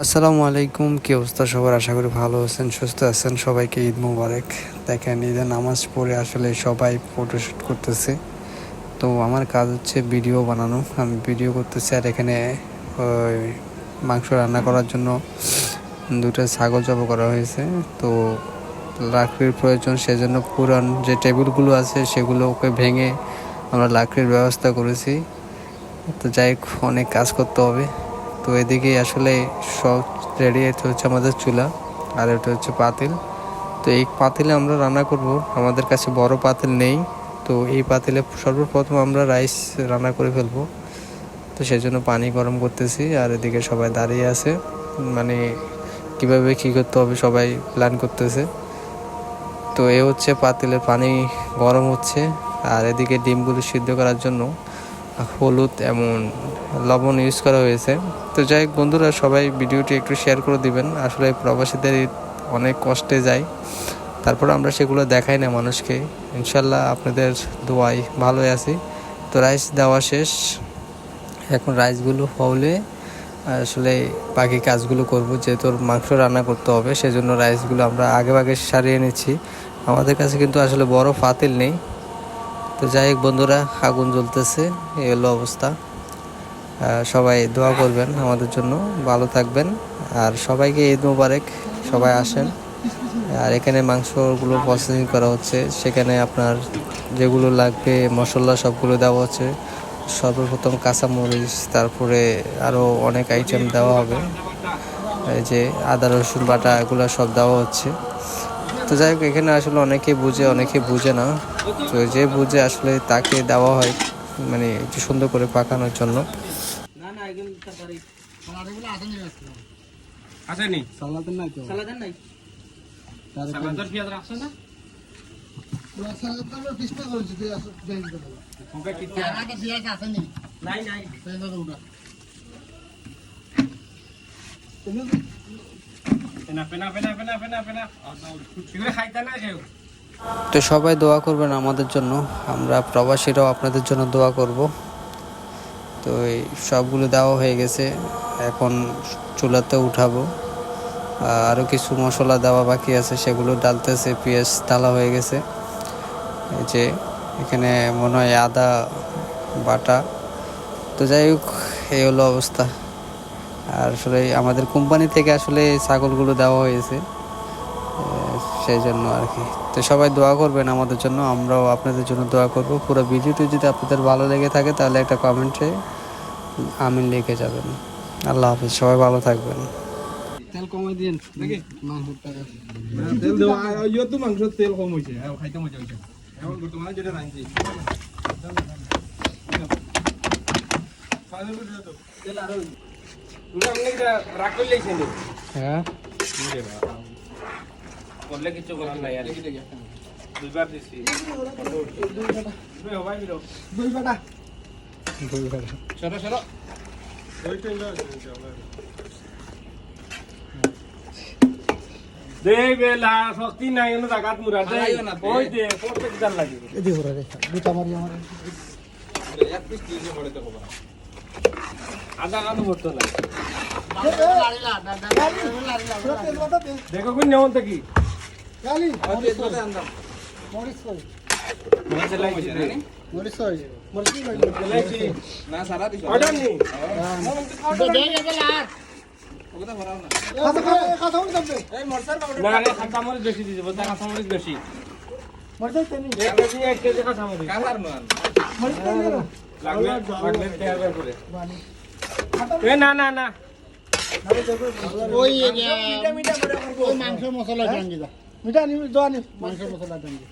আসসালামু আলাইকুম, কি অবস্থা সবার? আশা করি ভালো আছেন, সুস্থ আছেন। সবাইকে ঈদ মোবারক। দেখেন, ঈদের নামাজ পড়ে আসলে সবাই ফটোশ্যুট করতেছে। তো আমার কাজ হচ্ছে ভিডিও বানানো, আমি ভিডিও করতেছি। আর এখানে ওই মাংস রান্না করার জন্য দুটো ছাগল জবাই করা হয়েছে। তো লাকড়ির প্রয়োজন, সেজন্য পুরান যে টেবিলগুলো আছে সেগুলোকে ভেঙে আমরা লাকড়ির ব্যবস্থা করেছি। তো যাই হোক, অনেক কাজ করতে হবে। তো এদিকে আসলে সব রেডি। এটা হচ্ছে আমাদের চুলা, আর এটা হচ্ছে পাতিল। তো এই পাতিলে আমরা রান্না করব। আমাদের কাছে বড় পাতিল নেই, তো এই পাতিলে সর্বপ্রথম আমরা রাইস রান্না করে ফেলবো। তো সেজন্য পানি গরম করতেছি, আর এদিকে সবাই দাঁড়িয়ে আছে, মানে কিভাবে কী করতে হবে সবাই প্ল্যান করতেছে। তো এ হচ্ছে পাতিলের পানি গরম হচ্ছে, আর এদিকে ডিমগুলো সিদ্ধ করার জন্য হলুদ এমন লবণ ইউজ করা হয়েছে। তো যাই হোক বন্ধুরা, সবাই ভিডিওটি একটু শেয়ার করে দিবেন। আসলে প্রবাসীদের অনেক কষ্টে যায়, তারপর আমরা সেগুলো দেখাই না মানুষকে। ইনশাল্লাহ আপনাদের দোয়ায় ভালোই আছি। তো রাইস দেওয়া শেষ, এখন রাইসগুলো হলে আসলে বাকি কাজগুলো করব। যেহেতু মাংস রান্না করতে হবে, সেজন্য রাইসগুলো আমরা আগে সারিয়ে নিচ্ছি। আমাদের কাছে কিন্তু আসলে বড় পাতিল নেই। তো যাই হোক বন্ধুরা, আগুন জ্বলতেছে, এই হলো অবস্থা। সবাই দোয়া করবেন আমাদের জন্য, ভালো থাকবেন। আর সবাইকে ঈদ মোবারক, সবাই আসেন। আর এখানে মাংসগুলো প্রসেসিং করা হচ্ছে, সেখানে আপনার যেগুলো লাগবে মশলা সবগুলো দেওয়া হচ্ছে। সর্বপ্রথম কাঁচামরিচ, তারপরে আরও অনেক আইটেম দেওয়া হবে, এই যে আদা রসুন বাটা, এগুলো সব দেওয়া হচ্ছে। তো যাই হোক, এখানে আসলে অনেকে বুঝে অনেকে বুঝে না। তো যে বুঝে আসলে তাকে দেওয়া হয়, মানে একটু সুন্দর করে পাকানোর জন্য। তো সবাই দোয়া করবেন আমাদের জন্য, আমরা প্রবাসীরাও আপনাদের জন্য দোয়া করব। তো এই সবগুলো দেওয়া হয়ে গেছে, এখন চুলাতে উঠাবো। আরও কিছু মশলা দেওয়া বাকি আছে, সেগুলো ডালতেছে। পেঁয়াজ ডালা হয়ে গেছে, এই যে এখানে মনে হয় আদা বাটা। তো যাই হোক, এই হলো অবস্থা। আর আসলে আমাদের কোম্পানি থেকে আসলে ছাগলগুলো দেওয়া হয়েছে, সেই জন্য আর কি। তো সবাই দোয়া করবেন আমাদের জন্য, আমরাও আপনাদের জন্য দোয়া করব। পুরো ভিডিওটি যদি আপনাদের ভালো লেগে থাকে তাহলে একটা কমেন্টে আমিন লিখে যাবেন। আল্লাহ হাফিজ, সবাই ভালো থাকবেন। তেল কমাই দিন নাকি তেল দেওয়া ইয়ো তো মাংস তেল কম হইছে খাইতে মজা হইছে এখন বর্তমানে যেটা রাঁধছি তেল আরো পুরো আমনে কি রাখ করে লইছেন হ্যাঁ করলে কিছু করার নাই আর দুইবার দিছি দুই হবাই বিরো দুই বাটা চলো চলো ওইটা ইনশাআল্লাহ দেই বেলা শক্তি নাই এনে জাগাত মুরা দেই ওই দে প্রত্যেক দান লাগি এদি হরে রে দুটা মারি আমার এক পিস দিতে পড়ে তো বাবা আদা কাটো বর্ত না দেখো কোন নেওন কি গালি মরিস বলে আনদাম মরিস কই মরিস লাগি রে মরিস কই মরিস লাগি না সারা দিছ অর্ডার নি দে বেলা ওটা ভরাও না খাতা মরিচ দাম এই মরসার পাউডার না রে খাতা মরিচ বেশি দিছে বলতা খাতা মরিচ বেশি মরসার তেনি এক কেজি খাতা মরিচ কালার না মরিচ লাগলে তৈরি করে এ না না না ওই মিঠা মিঠা করে করব ওই মাংস মশলা টাঙ্গি দা মিঠা নি দোয়ানি মাংস মশলা টাঙ্গি